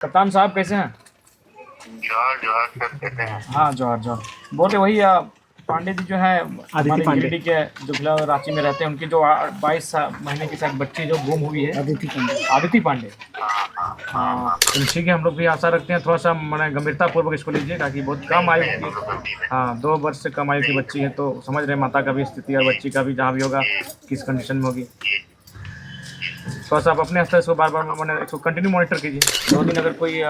कप्तान साहब कैसे हैं? जोहार जोहार सर, कहते हैं। हाँ, जोहार जोहार। बोले वही पांडे जी जो है हमारे गिरिडीह के जो फिलहाल रांची में रहते हैं, उनकी जो 22 महीने की शायद बच्ची जो गुम हुई है, आदिति पांडे। हाँ, तो ठीक है, हम लोग भी आशा रखते हैं, थोड़ा सा मैंने गंभीरतापूर्वक इसको लीजिए, ताकि बहुत कम आयु की, हाँ 2 वर्ष से कम आयु की बच्ची है, तो समझ रहे हैं माता का भी स्थिति और बच्ची का भी जहाँ भी होगा किस कंडीशन में होगी। थोड़ा सा आप अपने स्तर से बार बार मैंने इसको कंटिन्यू मॉनिटर कीजिए। 2 दिन अगर कोई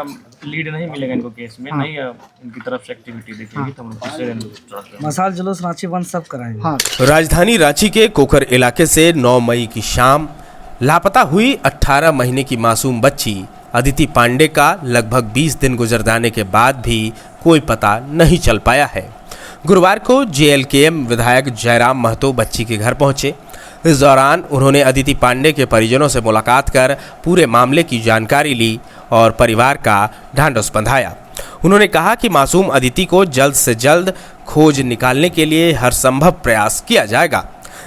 लीड नहीं मिलेगा इनको केस में, नहीं इनकी तरफ से एक्टिविटी देखेंगे, तो हम दूसरे दिन मसाल जुलूस रांची बंद सब कराएंगे। हाँ। राजधानी रांची के कोकर इलाके से 9 मई की शाम लापता हुई 18 महीने की मासूम बच्ची अदिति पांडे का लगभग 20 दिन गुजर जाने के बाद भी कोई पता नहीं चल पाया है। गुरुवार को जेएलकेएम विधायक जयराम महतो बच्ची के घर पहुंचे। इस दौरान उन्होंने अदिति पांडे के परिजनों से मुलाकात कर पूरे मामले की जानकारी ली और परिवार का ढांढस बंधाया। उन्होंने कहा कि मासूम अदिति को जल्द से जल्द खोज निकालने के लिए हर संभव प्रयास किया जाएगा।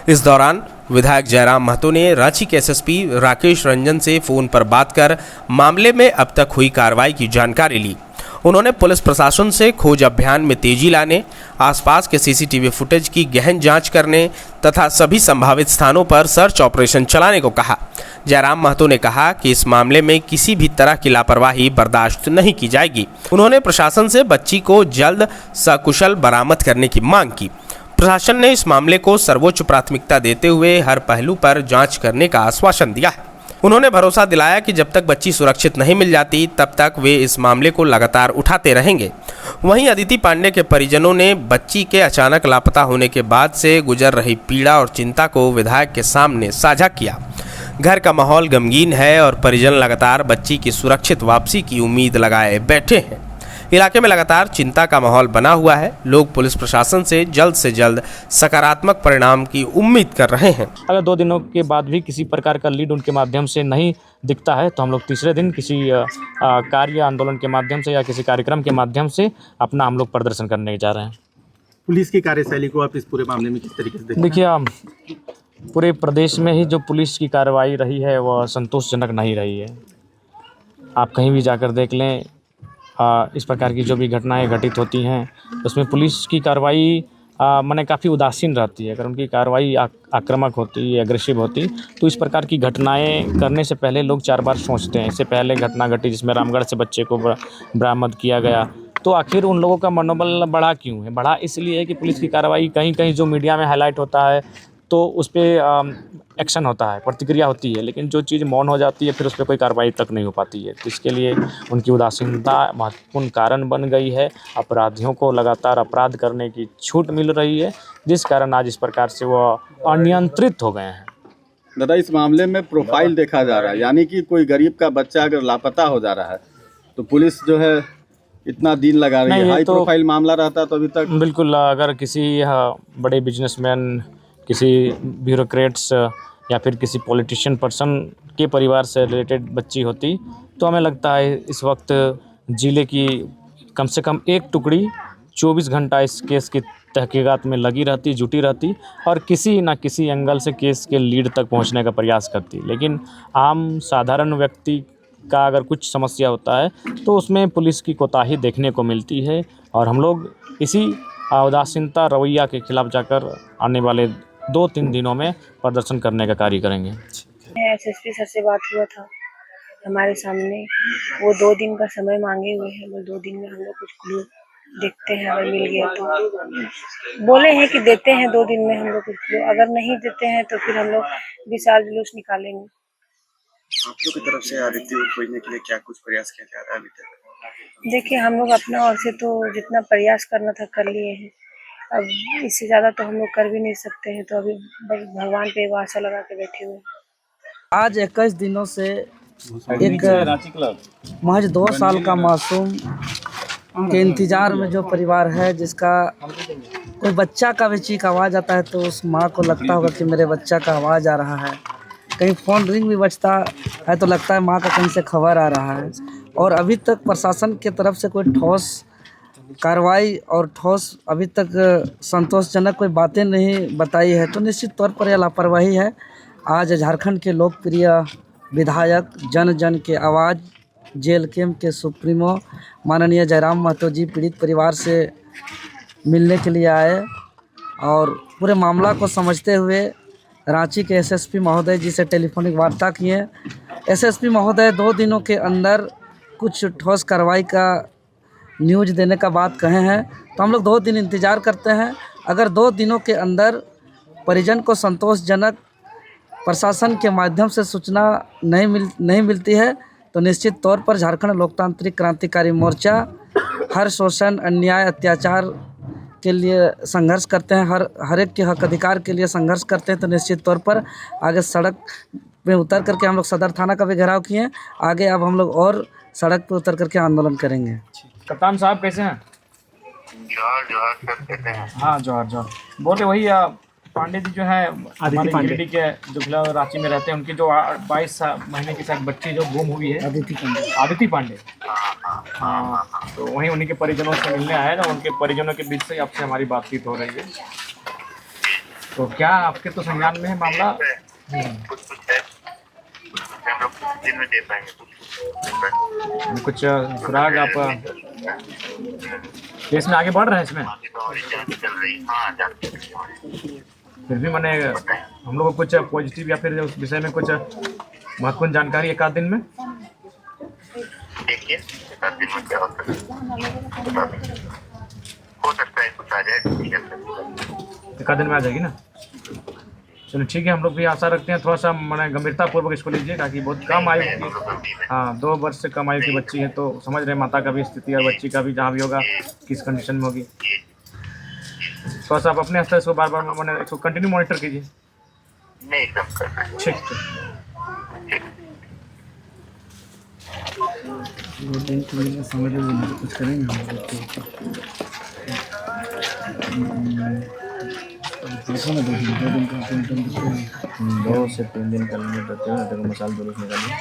इस दौरान विधायक जयराम महतो ने रांची के एसएसपी राकेश रंजन से फोन पर बात कर मामले में अब तक हुई कार्रवाई की जानकारी ली। उन्होंने पुलिस प्रशासन से खोज अभियान में तेजी लाने, आसपास के सीसीटीवी फुटेज की गहन जांच करने तथा सभी संभावित स्थानों पर सर्च ऑपरेशन चलाने को कहा। जयराम महतो ने कहा कि इस मामले में किसी भी तरह की लापरवाही बर्दाश्त नहीं की जाएगी। उन्होंने प्रशासन से बच्ची को जल्द सकुशल बरामद करने की मांग की। प्रशासन ने इस मामले को सर्वोच्च प्राथमिकता देते हुए हर पहलू पर जांच करने का आश्वासन दिया है। उन्होंने भरोसा दिलाया कि जब तक बच्ची सुरक्षित नहीं मिल जाती तब तक वे इस मामले को लगातार उठाते रहेंगे। वहीं अदिति पांडे के परिजनों ने बच्ची के अचानक लापता होने के बाद से गुजर रही पीड़ा और चिंता को विधायक के सामने साझा किया। घर का माहौल गमगीन है और परिजन लगातार बच्ची की सुरक्षित वापसी की उम्मीद लगाए बैठे हैं। इलाके में लगातार चिंता का माहौल बना हुआ है। लोग पुलिस प्रशासन से जल्द सकारात्मक परिणाम की उम्मीद कर रहे हैं। अगर 2 दिनों के बाद भी किसी प्रकार का लीड उनके माध्यम से नहीं दिखता है, तो हम लोग तीसरे दिन किसी कार्य आंदोलन के माध्यम से या किसी कार्यक्रम के माध्यम से अपना हम लोग प्रदर्शन करने जा रहे हैं। पुलिस की कार्यशैली को आप इस पूरे मामले में किस तरीके से देखते हैं? देखिए, पूरे प्रदेश में ही जो पुलिस की कार्रवाई रही है वह संतोषजनक नहीं रही है। आप कहीं भी जाकर देख लें, इस प्रकार की जो भी घटनाएं घटित होती हैं उसमें पुलिस की कार्रवाई माने काफ़ी उदासीन रहती है। अगर उनकी कार्रवाई आक्रामक होती, एग्रेसिव होती, तो इस प्रकार की घटनाएं करने से पहले लोग 4 बार सोचते हैं। इससे पहले घटना घटी जिसमें रामगढ़ से बच्चे को बरामद किया गया, तो आखिर उन लोगों का मनोबल बढ़ा क्यों है? बढ़ा इसलिए है कि पुलिस की कार्रवाई कहीं कहीं जो मीडिया में हाईलाइट होता है तो उस पर एक्शन होता है, प्रतिक्रिया होती है, लेकिन जो चीज़ मौन हो जाती है फिर उस पर कोई कार्रवाई तक नहीं हो पाती है। तो इसके लिए उनकी उदासीनता महत्वपूर्ण कारण बन गई है। अपराधियों को लगातार अपराध करने की छूट मिल रही है, जिस कारण आज इस प्रकार से वो अनियंत्रित हो गए हैं। दादा, इस मामले में प्रोफाइल देखा जा रहा है, यानी कि कोई गरीब का बच्चा अगर लापता हो जा रहा है तो पुलिस जो है इतना दिन लगा रही है। हाई प्रोफाइल मामला रहता तो अभी तक बिल्कुल, अगर किसी बड़े बिजनेसमैन, किसी ब्यूरोक्रेट्स या फिर किसी पॉलिटिशियन पर्सन के परिवार से रिलेटेड बच्ची होती तो हमें लगता है इस वक्त जिले की कम से कम एक टुकड़ी 24 घंटा इस केस की तहकीकात में लगी रहती, जुटी रहती और किसी न किसी एंगल से केस के लीड तक पहुंचने का प्रयास करती। लेकिन आम साधारण व्यक्ति का अगर कुछ समस्या होता है तो उसमें पुलिस की कोताही देखने को मिलती है, और हम लोग इसी उदासीनता रवैया के खिलाफ जाकर आने वाले 2-3 दिनों में प्रदर्शन करने का कार्य करेंगे। एसएसपी सर से बात हुआ था हमारे सामने, वो 2 दिन का समय मांगे हुए हैं। वो 2 दिन में हम लोग कुछ क्लू देखते हैं, अगर मिल गया तो बोले हैं कि देते हैं 2 दिन में हम लोग कुछ क्लू। अगर नहीं देते हैं तो फिर हम लोग विशाल जुलूस निकालेंगे। आप लोग की तरफ से आदित्य को खोजने के लिए क्या कुछ प्रयास किया जा रहा है अभी तक? देखिए, हम लोग अपना ओर से तो जितना प्रयास करना था कर लिए हैं। अब इससे ज़्यादा तो हम लोग कर भी नहीं सकते हैं, तो अभी बस भगवान पे आशा लगा के बैठे हुए। आज 21 दिनों से एक महज 2 साल का मासूम के इंतज़ार में जो परिवार है, जिसका कोई बच्चा का भी चीख आवाज़ आता है तो उस माँ को लगता होगा कि मेरे बच्चा का आवाज़ आ रहा है। कहीं फ़ोन रिंग भी बजता है तो लगता है माँ का कहीं से खबर आ रहा है। और अभी तक प्रशासन की तरफ से कोई ठोस कार्रवाई और ठोस अभी तक संतोषजनक कोई बातें नहीं बताई है, तो निश्चित तौर पर यह लापरवाही है। आज झारखंड के लोकप्रिय विधायक, जन जन के आवाज़ JLKM के सुप्रीमो माननीय जयराम महतो जी पीड़ित परिवार से मिलने के लिए आए और पूरे मामला को समझते हुए रांची के SSP महोदय जी से टेलीफोनिक वार्ता किए। SSP महोदय 2 दिनों के अंदर कुछ ठोस कार्रवाई का न्यूज़ देने का बात कहे हैं, तो हम लोग 2 दिन इंतज़ार करते हैं। अगर 2 दिनों के अंदर परिजन को संतोषजनक प्रशासन के माध्यम से सूचना नहीं मिलती है तो निश्चित तौर पर झारखंड लोकतांत्रिक क्रांतिकारी मोर्चा हर शोषण, अन्याय, अत्याचार के लिए संघर्ष करते हैं, हर एक के हक अधिकार के लिए संघर्ष करते हैं। तो निश्चित तौर पर आगे सड़क पे उतर करके हम लोग सदर थाना का भी घेराव किए। आगे अब हम लोग और सड़क पे उतर करके आंदोलन करेंगे। कप्तान साहब कैसे हैं? जोहार जोहार सर, कैसे हैं? हाँ जोहार जोहार। बोले वही पांडे जी जो है हमारे गिरिडीह के जो फिलहाल रांची में रहते हैं, उनकी जो 22 महीने की शायद बच्ची जो गुम हुई है, आदिति पांडे। हाँ, तो वहीं उन्हीं के परिजनों से मिलने आए ना, उनके परिजनों के बीच से आपसे हमारी बातचीत हो रही है। तो क्या आपके तो संज्ञान में है मामला? कुछ है, हम लोग कुछ दिन में दे पाएंगे। कुछ सुराग आप केस में आगे बढ़ रहे हैं इसमें? बाकी तो हमारी जांच चल रही। हाँ, जांच चल रही है। फिर भी मैंने हम लोग को कुछ पॉजिटिव या फिर उस विषय में कुछ महत्वपूर्ण जानकारी 1 आध दिन में देखिए 1 आध दिन में क्या होता है, बता देंगे। हो सकता है कुछ आ जाए, ठीक है। 1 आध दिन में आ जाएगी ना? चलो ठीक है, हम लोग भी आशा रखते हैं। थोड़ा सा मैंने गंभीरतापूर्वक इसको लीजिए, ताकि बहुत कम आयु की, हाँ 2 वर्ष से कम आयु की बच्ची है, तो समझ रहे माता का भी स्थिति और बच्ची का भी जहाँ भी होगा किस कंडीशन में होगी। थोड़ा सा आप अपने स्तर से बार बार मैंने इसको कंटिन्यू मॉनिटर कीजिए। नहीं, एकदम करना है। ठीक। 2 दिन के लिए समझ लीजिए, कुछ करेंगे हम लोग। 2 से 3 दिन का लिमिट रहते हैं, तो मसाल जुलूस निकालिए।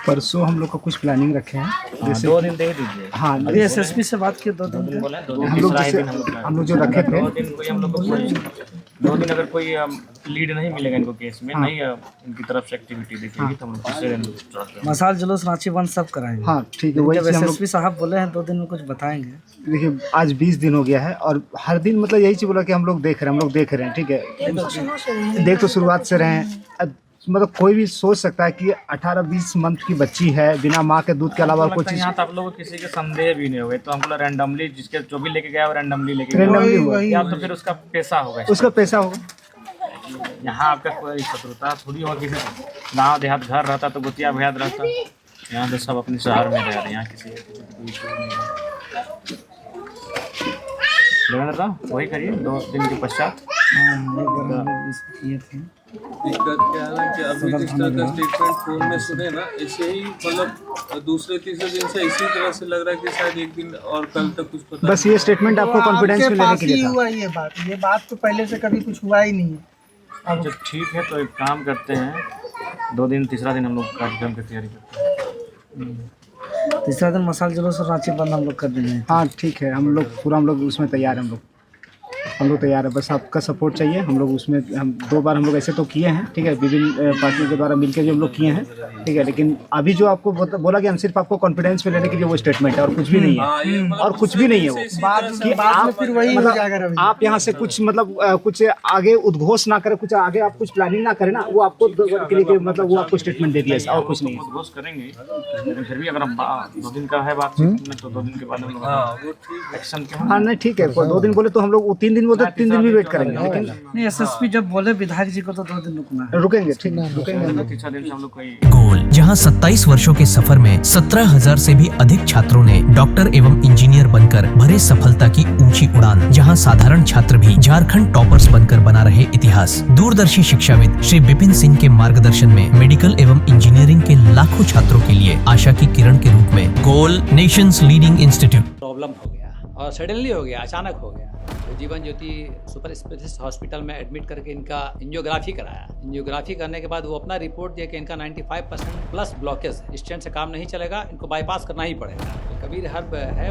परसों हम लोग का कुछ प्लानिंग रखे हैं, जैसे 2 दिन दे दीजिए। हाँ अभी SSP से बात किए 2 दिन बोले हम लोग जैसे हम लोग जो रखे थे 2 दिन कोई हम लोग को 2 दिन अगर कोई लीड नहीं मिलेगा इनको केस में, नहीं इनकी तरफ से एक्टिविटी दिखेगी, तो हम लोग तीसरे दिन मसाल जुलूस रांची बंद सब कराएंगे। हाँ ठीक है, वही जब SSP साहब बोले हैं 2 दिन में कुछ बताएंगे। देखिए आज 20 दिन हो गया है और हर दिन मतलब यही चीज़ बोला कि हम लोग देख रहे हैं, ठीक है। देख तो शुरुआत से रहे हैं, मतलब कोई भी सोच सकता है कि 18-20 मंथ की बच्ची है, बिना माँ के दूध के अलावा कोई चीज़। यहाँ तो आप लोगों को किसी के संदेह भी नहीं होगा, तो हमको रैंडमली जिसके जो भी लेके गया वो रैंडमली लेके गया, या तो फिर उसका पैसा होगा, उसका पैसा होगा। यहाँ आपका कोई शत्रुता थोड़ी होगा किसी से। गाँव देहात घर रहता तो गुतिया भयाद रहता, यहाँ तो सब अपने शहर में रह रहे हैं, यहाँ किसी देवेंद्र साहब वही करिए 2 दिन के पश्चात। दिक्कत क्या है कि अभी जिस तरह का स्टेटमेंट फोन में सुने ना, ऐसे ही मतलब दूसरे तीसरे दिन से इसी तरह से लग रहा है कि शायद 1 दिन और कल तक कुछ पता। बस ये स्टेटमेंट आपको कॉन्फिडेंस में लेने के लिए था। हुआ ये बात तो पहले से कभी कुछ हुआ ही नहीं है। अब जब ठीक है तो एक काम करते हैं, 2 दिन तीसरा दिन हम लोग कार्यक्रम की तैयारी करते हैं। तीसरा दिन मसाल जुलूस और रांची बंद हम लोग कर देंगे। हाँ ठीक है, हम लोग उसमें तैयार हैं, हम लोग तैयार है। बस आपका सपोर्ट चाहिए। हम लोग उसमें हम 2 बार हम लोग ऐसे तो किए हैं, ठीक है, विभिन्न पार्टियों के द्वारा मिलकर भी हम लोग किए हैं, ठीक है। लेकिन अभी जो आपको बोला कि हम सिर्फ आपको कॉन्फिडेंस में लेने के लिए वो स्टेटमेंट है और कुछ भी नहीं है, और कुछ भी नहीं है वो कि आप फिर वही मतलब आप यहाँ से कुछ मतलब कुछ आगे उद्घोष ना करें, कुछ आगे आप कुछ प्लानिंग ना करें ना, वो आपको के लिए मतलब वो आपको स्टेटमेंट दे दिया और कुछ नहीं है। उद्घोष करेंगे, लेकिन फिर भी अगर हम 2 दिन का है बातचीत में, तो 2 दिन के बाद हम लोग एक्शन के। हाँ नहीं ठीक है, 2 दिन बोले तो हम लोग 3 दिन बोलते 3 दिन भी वेट करेंगे, लेकिन नहीं SSP जब बोले विधायक जी को तो 2 दिन रुकना है। रुकेंगे, ठीक है रुकेंगे। तीसरा दिन हम लोग कोई गोल, जहां 27 वर्षों के सफर में 17,000 से भी अधिक छात्रों ने डॉक्टर एवं इंजीनियर बनकर भरे सफलता की ऊंची उड़ान, जहां साधारण छात्र भी झारखंड टॉपर्स बनकर बना रहे इतिहास। दूरदर्शी शिक्षाविद श्री विपिन सिंह के मार्गदर्शन में मेडिकल एवं इंजीनियरिंग के लाखों छात्रों के लिए आशा की किरण के रूप में गोल नेशंस लीडिंग इंस्टीट्यूट। प्रॉब्लम हो गया और सडनली हो गया, अचानक हो गया। तो Jeevan Jyoti super specialist hospital में एडमिट करके इनका एंजियोग्राफी कराया। एंजियोग्राफी करने के बाद वो अपना रिपोर्ट दिया कि इनका 95% प्लस ब्लॉकेज है, स्टेंट से काम नहीं चलेगा, इनको बाईपास करना ही पड़ेगा। तो कबीर हर्ब है।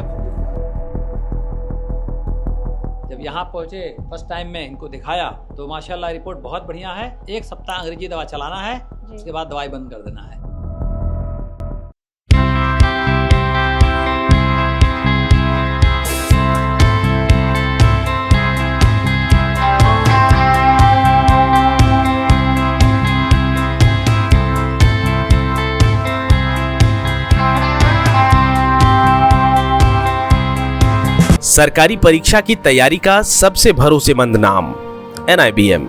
जब यहाँ पहुँचे फर्स्ट टाइम में इनको दिखाया तो माशाल्लाह रिपोर्ट बहुत बढ़िया है। 1 सप्ताह अंग्रेजी दवा चलाना है, उसके बाद दवाई बंद कर देना है। सरकारी परीक्षा की तैयारी का सबसे भरोसेमंद नाम NIBM।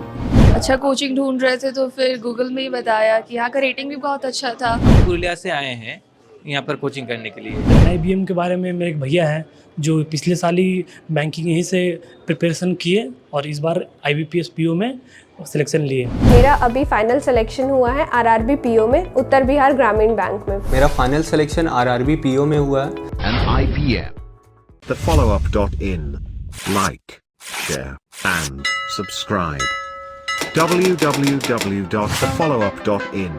अच्छा कोचिंग ढूंढ रहे थे तो फिर गूगल में ही बताया कि यहाँ का रेटिंग भी बहुत अच्छा था। पुरुलिया से आए हैं यहाँ पर कोचिंग करने के लिए। NIBM के बारे में मेरे एक भैया हैं जो पिछले साल ही बैंकिंग यहीं से प्रिपरेशन किए और इस बार IBPS PO में सिलेक्शन लिए। मेरा अभी फाइनल सिलेक्शन हुआ है RRB PO में, उत्तर बिहार ग्रामीण बैंक में। मेरा फाइनल सिलेक्शन RRB PO में हुआ है। IBM, thefollowup.in. Like, share and subscribe. www.thefollowup.in